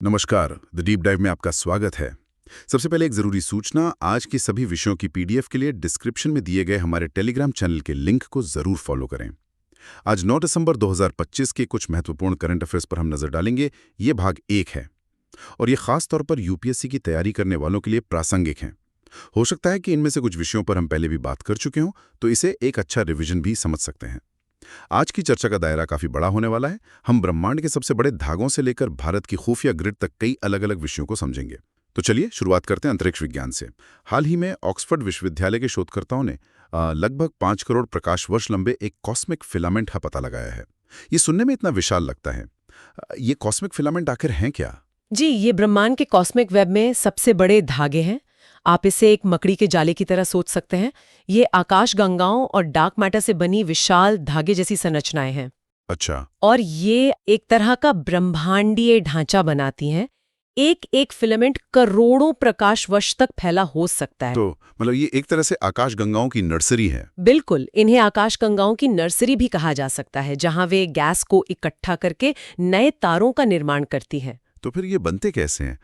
नमस्कार, the deep dive में आपका स्वागत है। सबसे पहले एक ज़रूरी सूचना, आज के सभी विषयों की पीडीएफ के लिए डिस्क्रिप्शन में दिए गए हमारे टेलीग्राम चैनल के लिंक को ज़रूर फॉलो करें। आज 9 दिसंबर 2025 के कुछ महत्वपूर्ण करंट अफेयर्स पर हम नज़र डालेंगे। ये भाग 1 है और ये खास तौर पर यूपीएससी की तैयारी करने वालों के लिए प्रासंगिक है। हो सकता है कि इनमें से कुछ विषयों पर हम पहले भी बात कर चुके हों, तो इसे एक अच्छा रिविजन भी समझ सकते हैं। आज की चर्चा का दायरा काफी बड़ा होने वाला है। हम ब्रह्मांड के सबसे बड़े धागों से लेकर भारत की खुफिया ग्रिड तक कई अलग अलग विषयों को समझेंगे। तो चलिए शुरुआत करते हैं अंतरिक्ष विज्ञान से। हाल ही में ऑक्सफोर्ड विश्वविद्यालय के शोधकर्ताओं ने लगभग 5 करोड़ प्रकाश वर्ष लंबे एक कॉस्मिक फिलामेंट का पता लगाया है। ये सुनने में इतना विशाल लगता है। ये कॉस्मिक फिलामेंट आखिर हैं क्या? जी, ये ब्रह्मांड के कॉस्मिक वेब में सबसे बड़े धागे हैं। आप इसे एक मकड़ी के जाले की तरह सोच सकते हैं। ये आकाश गंगाओं और डार्क मैटर से बनी विशाल धागे जैसी संरचनाएं हैं। अच्छा। और ये एक तरह का ब्रह्मांडीय ढांचा बनाती हैं। एक एक फिलामेंट करोड़ों प्रकाश वर्ष तक फैला हो सकता है। तो मतलब ये एक तरह से आकाश गंगाओं की नर्सरी है। बिल्कुल, इन्हें आकाश गंगाओं की नर्सरी भी कहा जा सकता है, जहां वे गैस को इकट्ठा करके नए तारों का निर्माण करती हैं। तो फिर ये बनते कैसे हैं?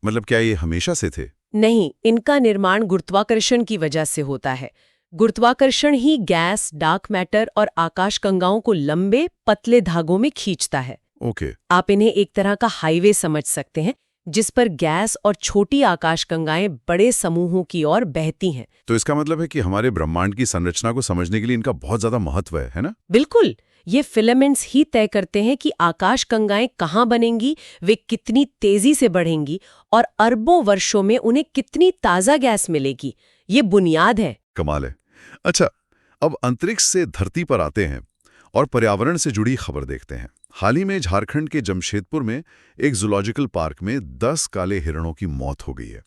मतलब क्या ये हमेशा से थे? नहीं, इनका निर्माण गुरुत्वाकर्षण की वजह से होता है। गुरुत्वाकर्षण ही गैस, डार्क मैटर और आकाशगंगाओं को लंबे पतले धागों में खींचता है। ओके। आप इन्हें एक तरह का हाईवे समझ सकते हैं, जिस पर गैस और छोटी आकाशगंगाएं बड़े समूहों की ओर बहती हैं। तो इसका मतलब है कि हमारे ब्रह्मांड की संरचना को समझने के लिए इनका बहुत ज्यादा महत्व है ना? बिल्कुल, ये फिलामेंट्स ही तय करते हैं कि आकाशगंगाएं कहाँ बनेंगी, वे कितनी तेजी से बढ़ेंगी और अरबों वर्षों में उन्हें कितनी ताज़ा गैस मिलेगी। ये बुनियाद है। कमाल है। अच्छा, अब अंतरिक्ष से धरती पर आते हैं और पर्यावरण से जुड़ी खबर देखते हैं। हाल ही में झारखंड के जमशेदपुर में एक जूलॉजिकल पार्क में 10 काले हिरणों की मौत हो गई है।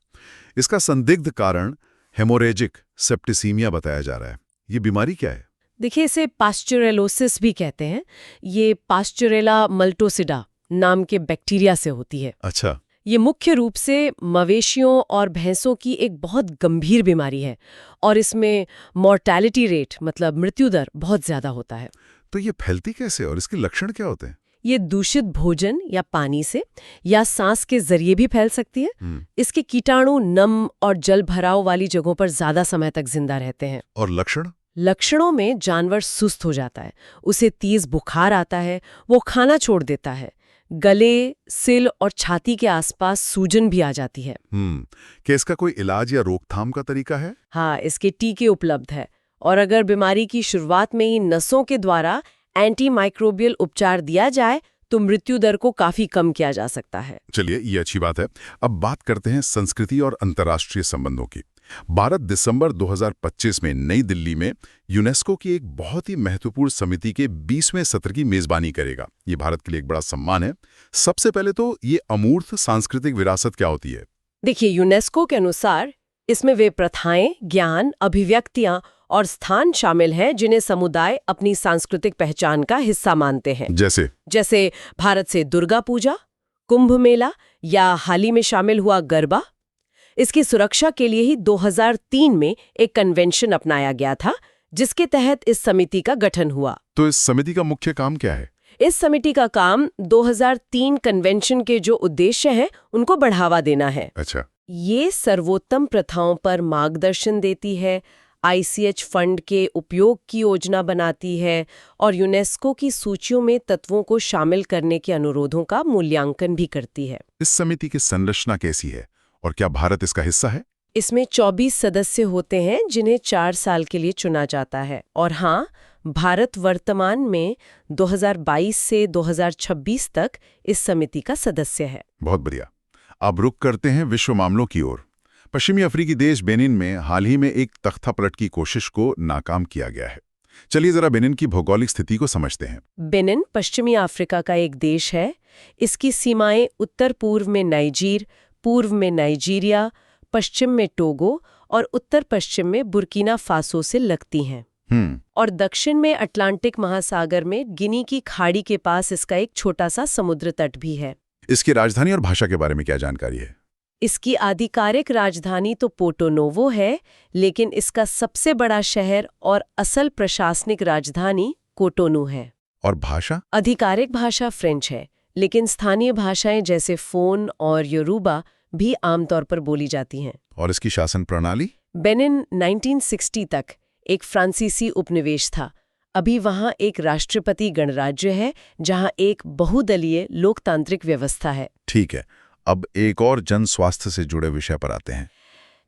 इसका संदिग्ध कारण हेमोरेजिक सेप्टिसीमिया बताया जा रहा है। ये बीमारी क्या है? देखिए, इसे पास्चुरेलोसिस भी कहते हैं। ये पास्चुरेला मल्टोसिडा नाम के बैक्टीरिया से होती है। अच्छा। ये मुख्य रूप से मवेशियों और भैंसों की एक बहुत गंभीर बीमारी है और इसमें मॉर्टैलिटी रेट मतलब मृत्यु दर बहुत ज्यादा होता है। तो ये फैलती कैसे और इसके लक्षण क्या होते हैं? ये दूषित भोजन या पानी से या सांस के जरिए भी फैल सकती है। इसके कीटाणु नम और जल भराव वाली जगहों पर ज्यादा समय तक जिंदा रहते हैं। और लक्षण? लक्षणों में जानवर सुस्त हो जाता है, उसे तेज बुखार आता है, वो खाना छोड़ देता है, गले, सिल और छाती के आसपास सूजन भी आ जाती है। क्या इसका कोई इलाज या रोकथाम का तरीका है? हाँ, इसके टीके उपलब्ध है और अगर बीमारी की शुरुआत में ही नसों के द्वारा एंटीमाइक्रोबियल उपचार दिया जाए तो मृत्यु दर को काफी कम किया जा सकता है। चलिए, ये अच्छी बात है। अब बात करते हैं संस्कृति और अंतर्राष्ट्रीय संबंधों की। भारत दिसंबर 2025 में नई दिल्ली में यूनेस्को की एक बहुत ही महत्वपूर्ण समिति के 20वें सत्र की मेजबानी करेगा। ये भारत के लिए एक बड़ा सम्मान है। सबसे पहले तो ये अमूर्त सांस्कृतिक विरासत क्या होती है? देखिए, यूनेस्को के अनुसार इसमें वे प्रथाएं, ज्ञान, अभिव्यक्तियां और स्थान शामिल हैं जिन्हें समुदाय अपनी सांस्कृतिक पहचान का हिस्सा मानते हैं। जैसे भारत से दुर्गा पूजा, कुंभ मेला या हाल ही में शामिल हुआ गरबा। इसकी सुरक्षा के लिए ही 2003 में एक कन्वेंशन अपनाया गया था, जिसके तहत इस समिति का गठन हुआ। तो इस समिति का मुख्य काम क्या है? इस समिति का काम 2003 कन्वेंशन के जो उद्देश्य हैं उनको बढ़ावा देना है। अच्छा। ये सर्वोत्तम प्रथाओं पर मार्गदर्शन देती है, आईसीएच फंड के उपयोग की योजना बनाती है और यूनेस्को की सूचियों में तत्वों को शामिल करने के अनुरोधों का मूल्यांकन भी करती है। इस समिति की संरचना कैसी है और क्या भारत इसका हिस्सा है? इसमें 24 सदस्य होते हैं जिन्हें 4 साल के लिए चुना जाता है। और हाँ, भारत वर्तमान में 2022 से 2026 तक इस समिति का सदस्य है। बहुत बढ़िया। अब रुक करते हैं विश्व मामलों की ओर। पश्चिमी अफ्रीकी देश बेनिन में हाल ही में एक तख्तापलट की कोशिश को नाकाम किया गया है। चलिए जरा बेनिन की भौगोलिक स्थिति को समझते हैं। बेनिन पश्चिमी अफ्रीका का एक देश है। इसकी सीमाएं उत्तर पूर्व में नाइजीर, पूर्व में नाइजीरिया, पश्चिम में टोगो और उत्तर पश्चिम में बुर्किना फासो से लगती हैं। और दक्षिण में अटलांटिक महासागर में गिनी की खाड़ी के पास इसका एक छोटा सा समुद्र तट भी है। इसकी राजधानी और भाषा के बारे में क्या जानकारी है? इसकी आधिकारिक राजधानी तो पोर्टो नोवो है, लेकिन इसका सबसे बड़ा शहर और असल प्रशासनिक राजधानी कोटोनू है। और भाषा? आधिकारिक भाषा फ्रेंच है, लेकिन स्थानीय भाषाएं जैसे फोन और योरूबा भी आमतौर पर बोली जाती हैं। और इसकी शासन प्रणाली? बेनिन 1960 तक एक फ्रांसीसी उपनिवेश था। अभी वहाँ एक राष्ट्रपति गणराज्य है जहाँ एक बहुदलीय लोकतांत्रिक व्यवस्था है। ठीक है, अब एक और जन स्वास्थ्य से जुड़े विषय पर आते हैं।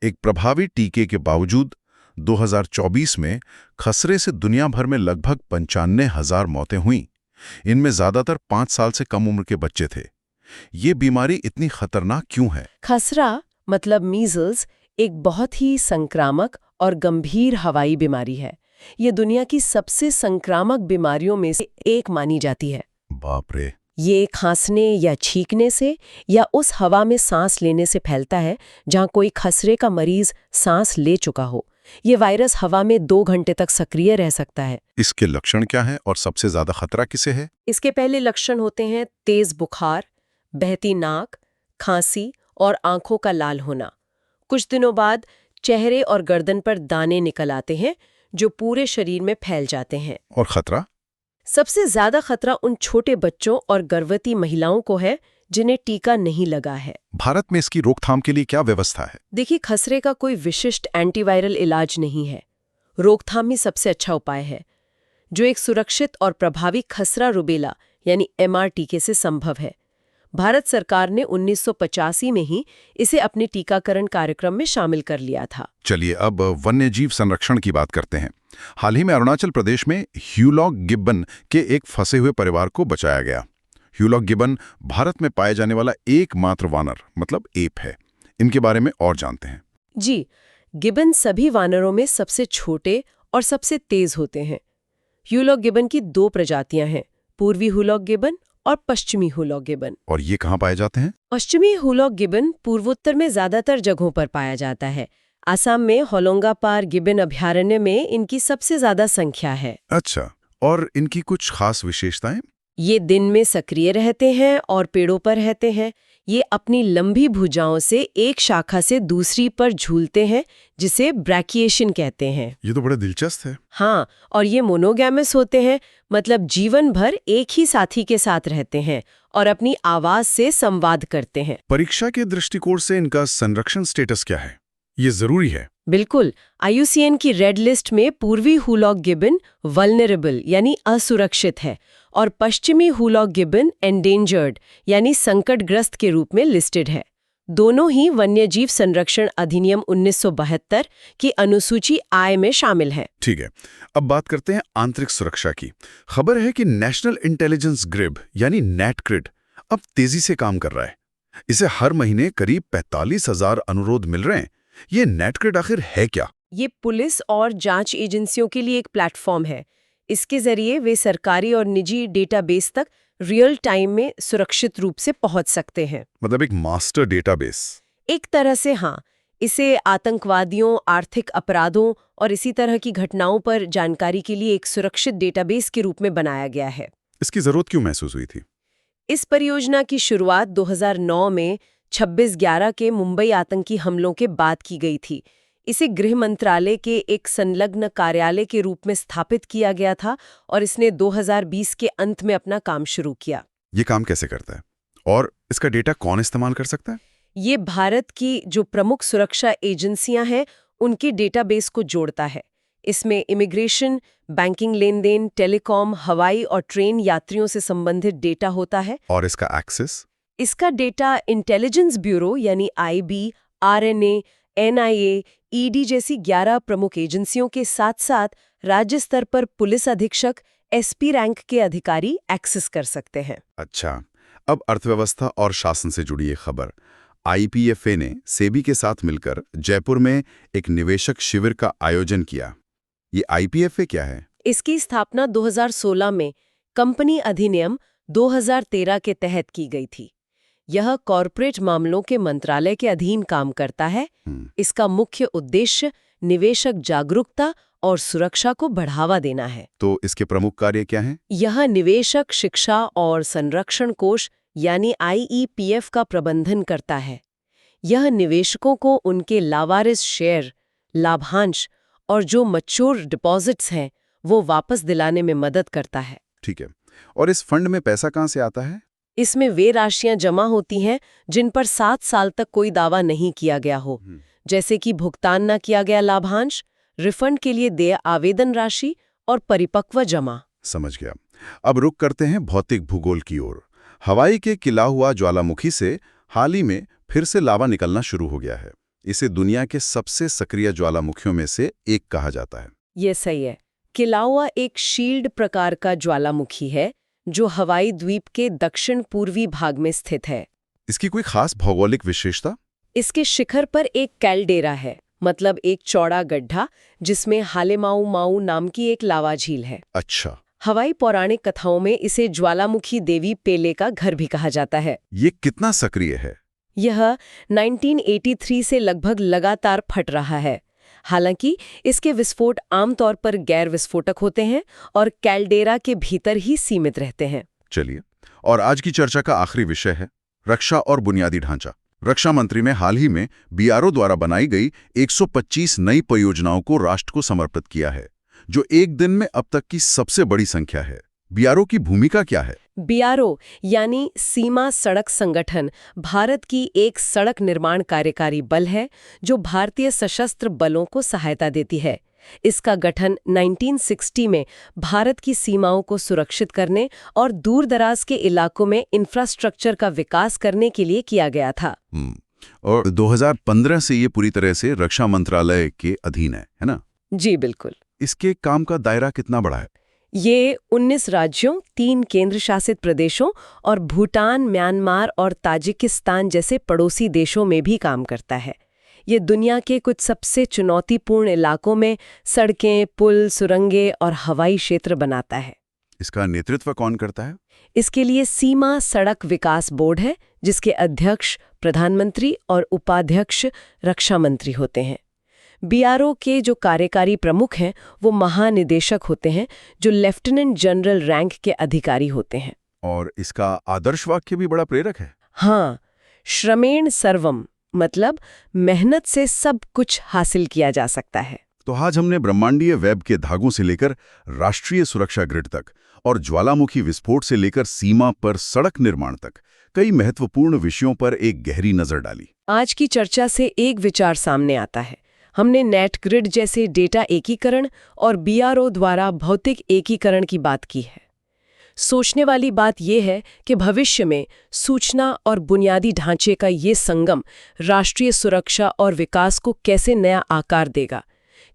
एक प्रभावी टीके के बावजूद 2024 में खसरे से दुनिया भर में लगभग 95,000 मौतें हुईं। इनमें ज्यादातर 5 साल से कम उम्र के बच्चे थे। ये बीमारी इतनी खतरनाक क्यों है? खसरा मतलब मीजल्स एक बहुत ही संक्रामक और गंभीर हवाई बीमारी है। ये दुनिया की सबसे संक्रामक बीमारियों में से एक मानी जाती है। बाप रे! ये खांसने या छींकने से या उस हवा में सांस लेने से फैलता है जहां कोई खसरे का मरीज सांस ले चुका हो। ये वायरस हवा में 2 घंटे तक सक्रिय रह सकता है। इसके लक्षण क्या हैं और सबसे ज्यादा खतरा किसे है? इसके पहले लक्षण होते हैं तेज बुखार, बहती नाक, खांसी और आंखों का लाल होना। कुछ दिनों बाद चेहरे और गर्दन पर दाने निकल आते हैं जो पूरे शरीर में फैल जाते हैं। और खतरा? सबसे ज्यादा खतरा उन छोटे बच्चों और गर्भवती महिलाओं को है जिन्हें टीका नहीं लगा है। भारत में इसकी रोकथाम के लिए क्या व्यवस्था है? देखिए, खसरे का कोई विशिष्ट एंटीवायरल इलाज नहीं है। रोकथाम ही सबसे अच्छा उपाय है, जो एक सुरक्षित और प्रभावी खसरा रुबेला यानी MR टीके से संभव है। भारत सरकार ने 1985 में ही इसे अपने टीकाकरण कार्यक्रम में शामिल कर लिया था। चलिए अब वन्यजीव संरक्षण की बात करते हैं। हाल ही में अरुणाचल प्रदेश में ह्यूलॉक गिब्बन के एक फंसे हुए परिवार को बचाया गया। ह्यूलॉक गिब्बन भारत में पाए जाने वाला एकमात्र वानर मतलब एप है। इनके बारे में और जानते हैं। जी, गिब्बन सभी वानरों में सबसे छोटे और सबसे तेज होते हैं। ह्यूलॉक गिब्बन की 2 प्रजातियां हैं, पूर्वी ह्यूलॉक गिब्बन और पश्चिमी ह्यूलॉक गिब्बन। और ये कहाँ पाए जाते हैं? पश्चिमी ह्यूलॉक गिब्बन पूर्वोत्तर में ज्यादातर जगहों पर पाया जाता है। असम में होलोंगापार गिब्बन अभयारण्य में इनकी सबसे ज्यादा संख्या है। अच्छा, और इनकी कुछ खास विशेषताएं? ये दिन में सक्रिय रहते हैं और पेड़ों पर रहते हैं। ये अपनी लंबी भुजाओं से एक शाखा से दूसरी पर झूलते हैं, जिसे ब्रैकिएशन कहते हैं। ये तो बड़ा दिलचस्प है। हाँ, और ये मोनोगैमस होते हैं, मतलब जीवन भर एक ही साथी के साथ रहते हैं और अपनी आवाज से संवाद करते हैं। परीक्षा के दृष्टिकोण से इनका संरक्षण स्टेटस क्या है? ये जरूरी है। बिल्कुल, IUCN की रेड लिस्ट में पूर्वी ह्यूलॉक गिब्बन वल्नरेबल यानी असुरक्षित है और पश्चिमी ह्यूलॉक गिब्बन एंडेंजर्ड यानी संकटग्रस्त के रूप में लिस्टेड है। दोनों ही वन्यजीव संरक्षण अधिनियम 1972 की अनुसूची I में शामिल हैं। ठीक है, अब बात करते हैं आंतरिक सुरक्षा की। खबर है कि नेशनल इंटेलिजेंस ग्रिड यानी नेटग्रिड अब तेजी से काम कर रहा है। इसे हर महीने करीब 45,000 अनुरोध मिल रहे हैं। ये नेटग्रिड आखिर है क्या? ये पुलिस और जांच एजेंसियों के लिए एक प्लेटफॉर्म है। इसके जरिए वे सरकारी और निजी डेटाबेस तक रियल टाइम में सुरक्षित रूप से पहुंच सकते हैं। मतलब एक मास्टर डेटाबेस? एक तरह से हाँ। इसे आतंकवादियों, आर्थिक अपराधों और इसी तरह की घटनाओं पर जानकारी के लिए एक सुरक्षित डेटाबेस के रूप में बनाया गया है। इसकी जरूरत क्यों महसूस हुई थी? इस परियोजना की शुरुआत 2009 में 26/11 के मुंबई आतंकी हमलों के बाद की गई थी। इसे गृह मंत्रालय के एक संलग्न कार्यालय के रूप में स्थापित किया गया था और इसने 2020 के अंत में अपना काम शुरू किया। ये काम कैसे करता है और इसका डेटा कौन इस्तेमाल कर सकता है? ये भारत की जो प्रमुख सुरक्षा एजेंसियां हैं उनके डेटाबेस को जोड़ता है। इसमें इमिग्रेशन, बैंकिंग लेनदेन, टेलीकॉम, हवाई और ट्रेन यात्रियों से संबंधित डेटा होता है। और इसका एक्सेस? इसका डेटा इंटेलिजेंस ब्यूरो यानी IB, RNA, NIA, ED जैसी 11 प्रमुख एजेंसियों के साथ साथ राज्य स्तर पर पुलिस अधीक्षक, SP रैंक के अधिकारी एक्सेस कर सकते हैं। अच्छा, अब अर्थव्यवस्था और शासन से जुड़ी एक खबर। IPFA ने सेबी के साथ मिलकर जयपुर में एक निवेशक शिविर का आयोजन किया। ये IPFA क्या है? इसकी स्थापना 2016 में कंपनी अधिनियम 2013 के तहत की गई थी। यह कॉरपोरेट मामलों के मंत्रालय के अधीन काम करता है। इसका मुख्य उद्देश्य निवेशक जागरूकता और सुरक्षा को बढ़ावा देना है। तो इसके प्रमुख कार्य क्या हैं? यह निवेशक शिक्षा और संरक्षण कोष यानी IEPF का प्रबंधन करता है। यह निवेशकों को उनके लावारिस शेयर, लाभांश और जो मैच्योर डिपॉजिट्स हैं वो वापस दिलाने में मदद करता है। ठीक है, और इस फंड में पैसा कहाँ से आता है? इसमें वे राशियां जमा होती हैं जिन पर 7 साल तक कोई दावा नहीं किया गया हो, जैसे कि भुगतान न किया गया लाभांश, रिफंड के लिए देय आवेदन राशि और परिपक्व जमा। समझ गया। अब रुक करते हैं भौतिक भूगोल की ओर। हवाई के खिला हुआ ज्वालामुखी से हाल ही में फिर से लावा निकलना शुरू हो गया है। इसे दुनिया के सबसे सक्रिय ज्वालामुखियों में से एक कहा जाता है। ये सही है। किलाउआ एक शील्ड प्रकार का ज्वालामुखी है जो हवाई द्वीप के दक्षिण पूर्वी भाग में स्थित है। इसकी कोई खास भौगोलिक विशेषता? इसके शिखर पर एक कैल्डेरा है, मतलब एक चौड़ा गड्ढा जिसमें हालेमाऊ माऊ नाम की एक लावा झील है। अच्छा। हवाई पौराणिक कथाओं में इसे ज्वालामुखी देवी पेले का घर भी कहा जाता है। ये कितना सक्रिय है? यह 1983 से लगभग लगातार फट रहा है। हालांकि इसके विस्फोट आमतौर पर गैर विस्फोटक होते हैं और कैल्डेरा के भीतर ही सीमित रहते हैं। चलिए, और आज की चर्चा का आखिरी विषय है रक्षा और बुनियादी ढांचा। रक्षा मंत्री ने हाल ही में बीआरओ द्वारा बनाई गई 125 नई परियोजनाओं को राष्ट्र को समर्पित किया है, जो एक दिन में अब तक की सबसे बड़ी संख्या है। बीआरओ की भूमिका क्या है? बीआरओ यानी सीमा सड़क संगठन भारत की एक सड़क निर्माण कार्यकारी बल है जो भारतीय सशस्त्र बलों को सहायता देती है। इसका गठन 1960 में भारत की सीमाओं को सुरक्षित करने और दूर-दराज के इलाकों में इंफ्रास्ट्रक्चर का विकास करने के लिए किया गया था। और 2015 से ये पूरी तरह से रक्षा मंत्रालय के अधीन है ना? जी बिल्कुल। इसके काम का दायरा कितना बड़ा है? ये 19 राज्यों, 3 केंद्र शासित प्रदेशों और भूटान, म्यांमार और ताजिकिस्तान जैसे पड़ोसी देशों में भी काम करता है। ये दुनिया के कुछ सबसे चुनौतीपूर्ण इलाकों में सड़कें, पुल, सुरंगें और हवाई क्षेत्र बनाता है। इसका नेतृत्व कौन करता है? इसके लिए सीमा सड़क विकास बोर्ड है, जिसके अध्यक्ष प्रधानमंत्री और उपाध्यक्ष रक्षा मंत्री होते हैं। बीआरओ के जो कार्यकारी प्रमुख हैं वो महानिदेशक होते हैं, जो लेफ्टिनेंट जनरल रैंक के अधिकारी होते हैं। और इसका आदर्श वाक्य भी बड़ा प्रेरक है। हाँ, श्रमेण सर्वम, मतलब मेहनत से सब कुछ हासिल किया जा सकता है। तो आज हमने ब्रह्मांडीय वेब के धागों से लेकर राष्ट्रीय सुरक्षा ग्रिड तक और ज्वालामुखी विस्फोट से लेकर सीमा पर सड़क निर्माण तक कई महत्वपूर्ण विषयों पर एक गहरी नजर डाली। आज की चर्चा से एक विचार सामने आता है। हमने नेट ग्रिड जैसे डेटा एकीकरण और बीआरओ द्वारा भौतिक एकीकरण की बात की है। सोचने वाली बात यह है कि भविष्य में सूचना और बुनियादी ढांचे का ये संगम राष्ट्रीय सुरक्षा और विकास को कैसे नया आकार देगा।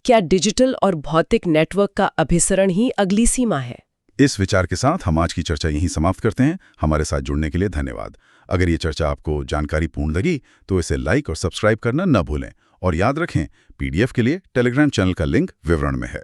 क्या डिजिटल और भौतिक नेटवर्क का अभिसरण ही अगली सीमा है? इस विचार के साथ हम आज की चर्चा यहीं समाप्त करते हैं। हमारे साथ जुड़ने के लिए धन्यवाद। अगर ये चर्चा आपको जानकारीपूर्ण लगी तो इसे लाइक और सब्सक्राइब करना न भूलें। और याद रखें, पीडीएफ के लिए टेलीग्राम चैनल का लिंक विवरण में है।